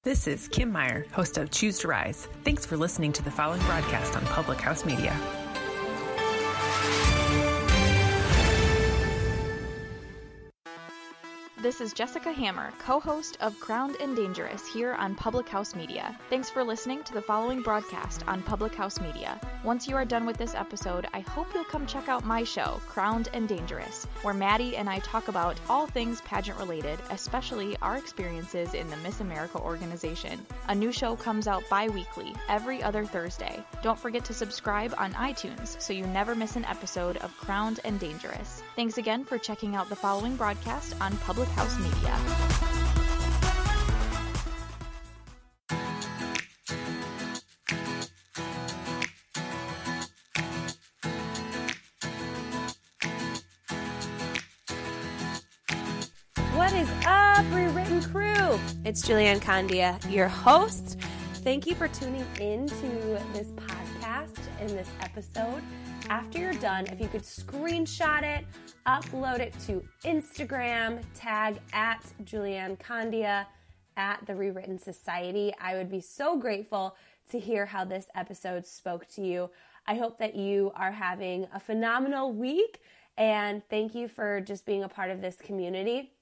This is Kim Meyer, host of Choose to Rise. Thanks for listening to the following broadcast on Public House Media. This is Jessica Hammer, co-host of Crowned and Dangerous here on Public House Media. Thanks for listening to the following broadcast on Public House Media. Once you are done with this episode, I hope you'll come check out my show, Crowned and Dangerous, where Maddie and I talk about all things pageant related, especially our experiences in the Miss America organization. A new show comes out bi-weekly, every other Thursday. Don't forget to subscribe on iTunes so you never miss an episode of Crowned and Dangerous. Thanks again for checking out the following broadcast on Public House Media. What is up, Rewritten Crew? It's Julian Khan, your host. Thank you for tuning in to this podcast and this episode. After you're done, if you could screenshot it, upload it to Instagram, tag at Julian Candia at the Rewritten Society. I would be so grateful to hear how this episode spoke to you. I hope that you are having a phenomenal week, and thank you for just being a part of this community.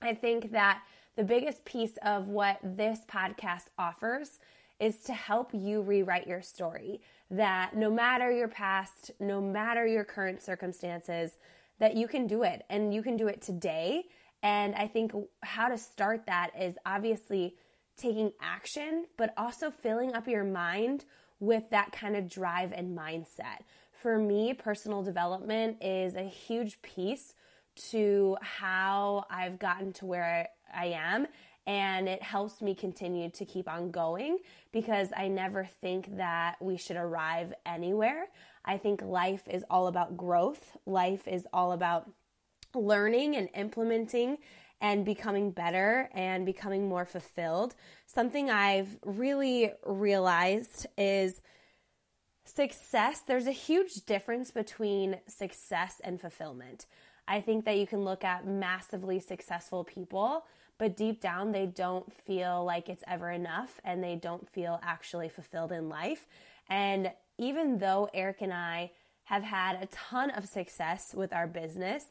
I think that the biggest piece of what this podcast offers is to help you rewrite your story. That no matter your past, no matter your current circumstances, that you can do it, and you can do it today. And I think how to start that is obviously taking action, but also filling up your mind with that kind of drive and mindset. For me, personal development is a huge piece to how I've gotten to where I am. And it helps me continue to keep on going because I never think that we should arrive anywhere. I think life is all about growth. Life is all about learning and implementing and becoming better and becoming more fulfilled. Something I've really realized is success. There's a huge difference between success and fulfillment. I think that you can look at massively successful people, but deep down, they don't feel like it's ever enough and they don't feel actually fulfilled in life. And even though Eric and I have had a ton of success with our business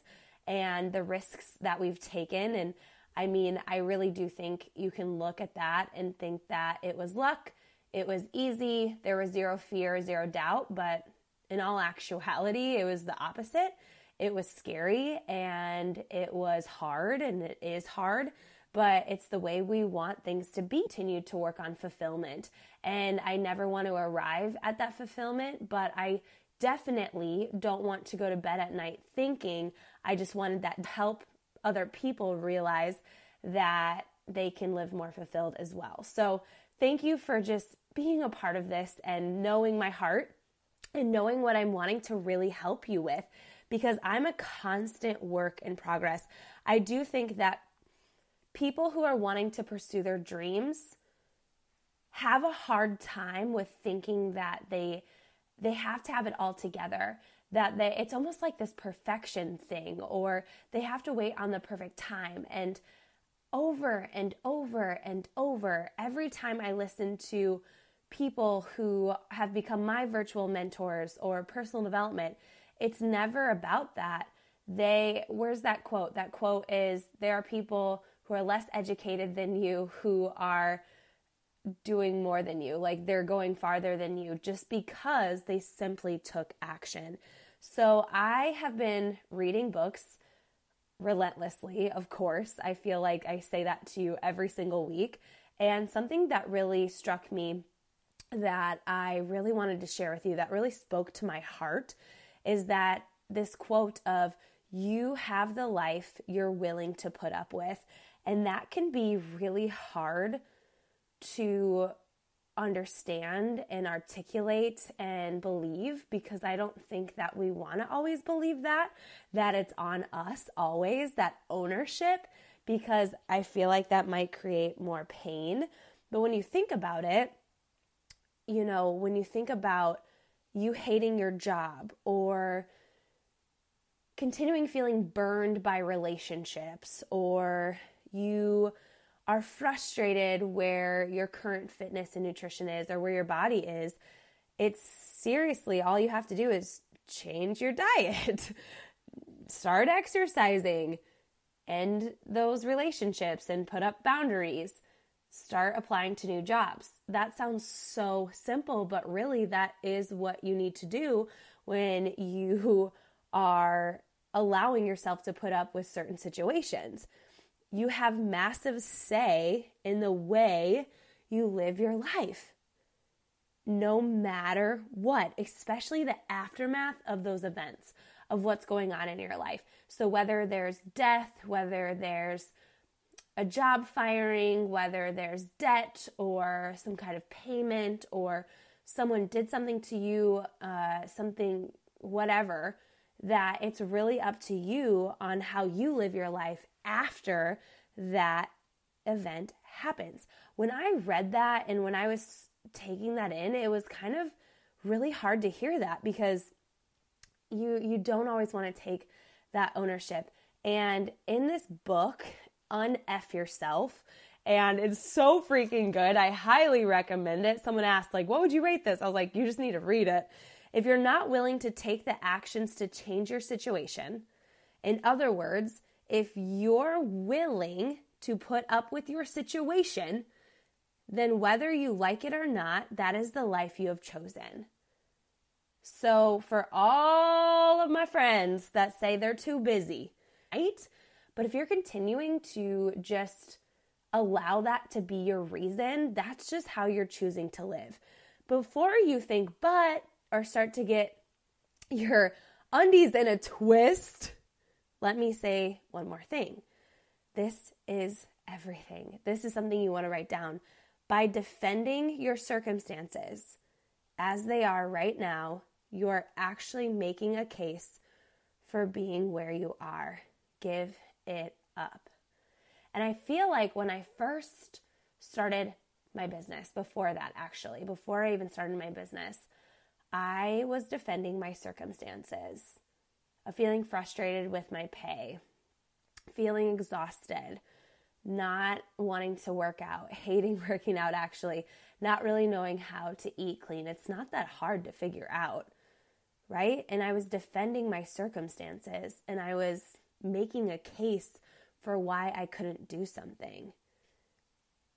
and the risks that we've taken, and I mean, I really do think you can look at that and think that it was luck, it was easy, there was zero fear, zero doubt, but in all actuality, it was the opposite. It was scary and it was hard, and it is hard, but it's the way we want things to be. Continue to work on fulfillment. And I never want to arrive at that fulfillment, but I definitely don't want to go to bed at night thinking I just wanted that to help other people realize that they can live more fulfilled as well. So thank you for just being a part of this and knowing my heart and knowing what I'm wanting to really help you with, because I'm a constant work in progress. I do think that people who are wanting to pursue their dreams have a hard time with thinking that they have to have it all together, that it's almost like this perfection thing, or they have to wait on the perfect time. And over and over and over, every time I listen to people who have become my virtual mentors or personal development, it's never about that. Where's that quote? That quote is, there are people who are less educated than you who are doing more than you. Like, they're going farther than you just because they simply took action. So I have been reading books relentlessly, of course. I feel like I say that to you every single week. And something that really struck me that I really wanted to share with you, that really spoke to my heart, is that this quote of, you have the life you're willing to put up with. And that can be really hard to understand and articulate and believe, because I don't think that we want to always believe that it's on us always, that ownership, because I feel like that might create more pain. But when you think about it, when you think about you hating your job or continuing feeling burned by relationships, or you are frustrated where your current fitness and nutrition is or where your body is, it's seriously, all you have to do is change your diet, start exercising, end those relationships and put up boundaries, start applying to new jobs. That sounds so simple, but really that is what you need to do when you are allowing yourself to put up with certain situations. You have massive say in the way you live your life, no matter what, especially the aftermath of those events, of what's going on in your life. So whether there's death, whether there's a job firing, whether there's debt or some kind of payment, or someone did something to you, something, whatever, that it's really up to you on how you live your life after that event happens. When I read that and when I was taking that in, it was kind of really hard to hear that, because you don't always want to take that ownership. And in this book, Un-F Yourself, and it's so freaking good. I highly recommend it. Someone asked, like, what would you rate this? I was like, you just need to read it. If you're not willing to take the actions to change your situation, in other words, if you're willing to put up with your situation, then whether you like it or not, that is the life you have chosen. So for all of my friends that say they're too busy, right? But if you're continuing to just allow that to be your reason, that's just how you're choosing to live. Before you think but or start to get your undies in a twist, let me say one more thing. This is everything. This is something you want to write down. By defending your circumstances as they are right now, you are actually making a case for being where you are. Give it up. And I feel like when I first started my business, before I even started my business, I was defending my circumstances, of feeling frustrated with my pay, feeling exhausted, not wanting to work out, hating working out actually, not really knowing how to eat clean. It's not that hard to figure out, right? And I was defending my circumstances, and I was making a case for why I couldn't do something.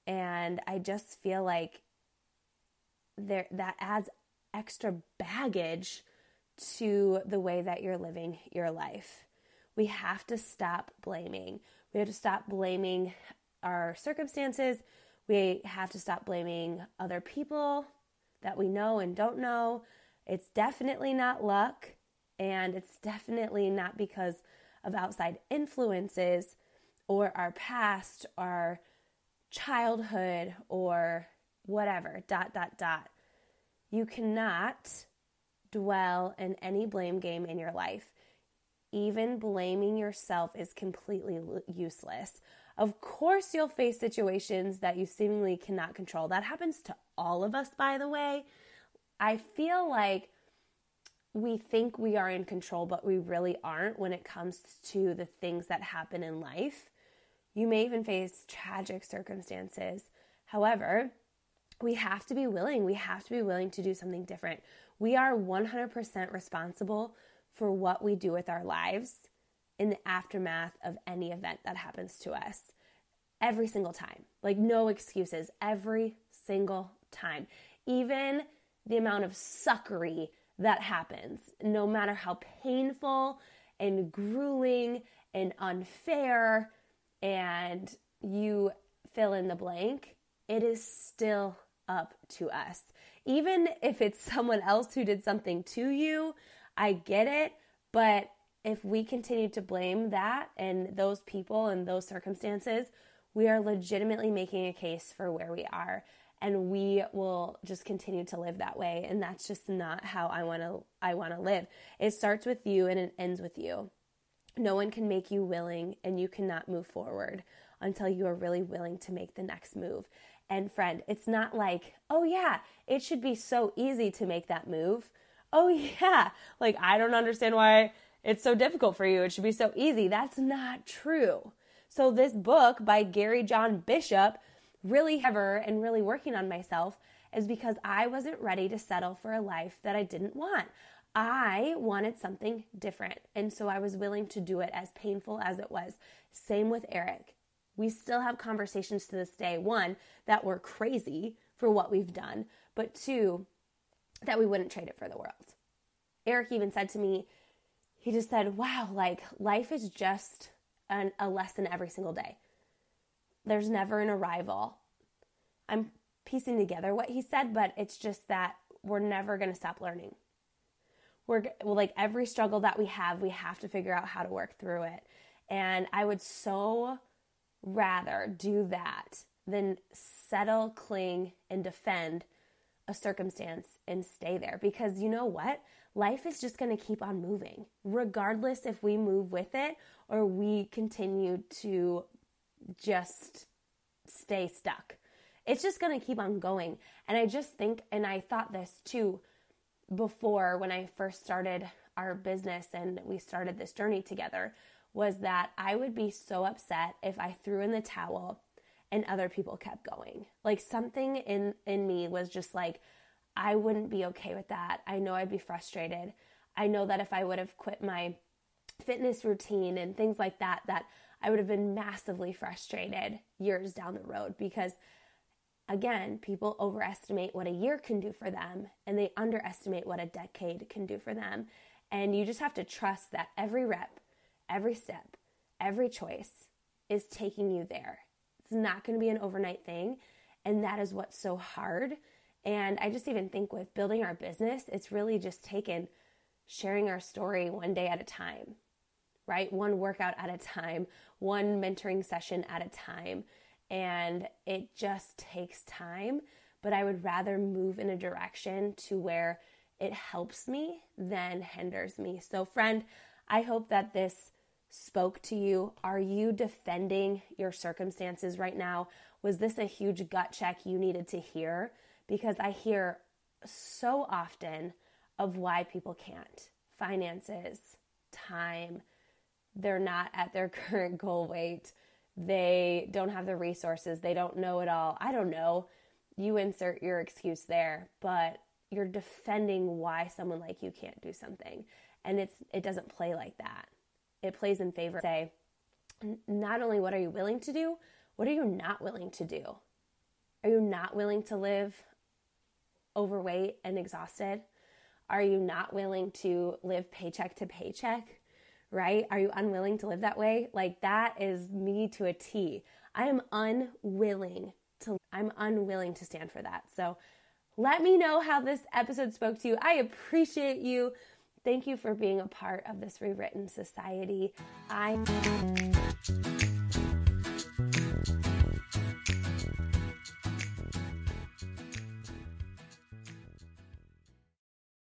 And I just feel like that adds extra baggage to the way that you're living your life. We have to stop blaming. We have to stop blaming our circumstances. We have to stop blaming other people that we know and don't know. It's definitely not luck, and it's definitely not because of outside influences or our past, our childhood, or whatever, ... You cannot dwell in any blame game in your life. Even blaming yourself is completely useless. Of course, you'll face situations that you seemingly cannot control. That happens to all of us, by the way. I feel like we think we are in control, but we really aren't when it comes to the things that happen in life. You may even face tragic circumstances. However, we have to be willing. We have to be willing to do something different. We are 100% responsible for what we do with our lives in the aftermath of any event that happens to us. Every single time. Like, no excuses. Every single time. Even the amount of suckery that happens, no matter how painful and grueling and unfair and you fill in the blank, it is still up to us. Even if it's someone else who did something to you, I get it, but if we continue to blame that and those people and those circumstances, we are legitimately making a case for where we are, and we will just continue to live that way, and that's just not how I want to live. It starts with you and it ends with you. No one can make you willing, and you cannot move forward until you are really willing to make the next move. And friend, it's not like, oh yeah, it should be so easy to make that move. Oh yeah, like I don't understand why it's so difficult for you. It should be so easy. That's not true. So this book by Gary John Bishop, really ever and really working on myself, is because I wasn't ready to settle for a life that I didn't want. I wanted something different. And so I was willing to do it, as painful as it was. Same with Eric. We still have conversations to this day. One, that we're crazy for what we've done. But two, that we wouldn't trade it for the world. Eric even said to me, he just said, wow, like life is just a lesson every single day. There's never an arrival. I'm piecing together what he said, but it's just that we're never going to stop learning. Like every struggle that we have to figure out how to work through it. And I would so rather do that than settle, cling, and defend a circumstance and stay there. Because you know what? Life is just going to keep on moving, regardless if we move with it or we continue to just stay stuck. It's just going to keep on going. And I just think, and I thought this too before when I first started our business and we started this journey together, was that I would be so upset if I threw in the towel and other people kept going. Like something in me was just like, I wouldn't be okay with that. I know I'd be frustrated. I know that if I would have quit my fitness routine and things like that, that I would have been massively frustrated years down the road, because again, people overestimate what a year can do for them and they underestimate what a decade can do for them. And you just have to trust that every rep, every step, every choice is taking you there. It's not going to be an overnight thing. And that is what's so hard. And I just even think with building our business, it's really just taken sharing our story one day at a time, right? One workout at a time, one mentoring session at a time. And it just takes time, but I would rather move in a direction to where it helps me than hinders me. So friend, I hope that this spoke to you. Are you defending your circumstances right now? Was this a huge gut check you needed to hear? Because I hear so often of why people can't. Finances, time, they're not at their current goal weight. They don't have the resources. They don't know it all. I don't know. You insert your excuse there, but you're defending why someone like you can't do something. And it doesn't play like that. It plays in favor. Say, not only what are you willing to do, what are you not willing to do? Are you not willing to live overweight and exhausted? Are you not willing to live paycheck to paycheck? Right? Are you unwilling to live that way? Like that is me to a T. I'm unwilling to stand for that. So let me know how this episode spoke to you. I appreciate you. Thank you for being a part of this rewritten society.